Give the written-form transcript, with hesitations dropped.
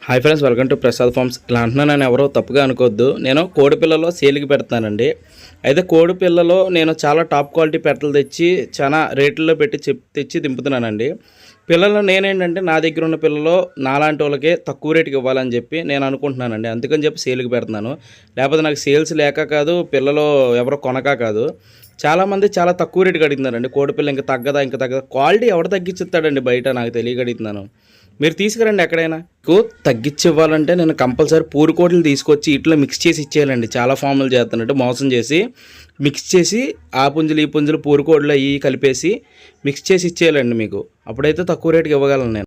Hi friends, welcome to Prasad farms. ఇలా అంటున్నాను, ఎవరో తప్పుగా అనుకోవద్దు. నేను కోడి పిల్లలో సేల్కి పెడతానండి. అయితే కోడి పిల్లలో నేను చాలా టాప్ క్వాలిటీ పెట్టలు తెచ్చి చాలా రేట్లలో పెట్టి తెచ్చి దింపుతున్నానండి. పిల్లలు నేనేంటంటే నా దగ్గర ఉన్న పిల్లలు నాలాంటి వాళ్ళకే తక్కువ రేటుకి ఇవ్వాలని చెప్పి నేను అనుకుంటున్నానండి. అందుకని చెప్పి సేల్కి పెడుతున్నాను. లేకపోతే నాకు సేల్స్ లేక కాదు, పిల్లలు ఎవరో కొనక కాదు. చాలామంది చాలా తక్కువ రేటుకి అడుగుతున్నారండి. కోడి పిల్ల ఇంకా తగ్గదా క్వాలిటీ ఎవరు తగ్గించుతాడండి బయట, నాకు తెలియక అడుగుతున్నాను. మీరు తీసుకురండి ఎక్కడైనా. మీకు తగ్గించి ఇవ్వాలంటే నేను కంపల్సరీ పూరుకోట్లు తీసుకొచ్చి ఇట్లా మిక్స్ చేసి ఇచ్చేయాలండి. చాలా ఫార్ములు చేస్తున్నట్టు మోసం చేసి మిక్స్ చేసి ఆ పుంజులు ఈ పుంజులు పూరుకోట్లు అవి కలిపేసి మిక్స్ చేసి ఇచ్చేయాలండి మీకు. అప్పుడైతే తక్కువ రేటుకి ఇవ్వగలను నేను.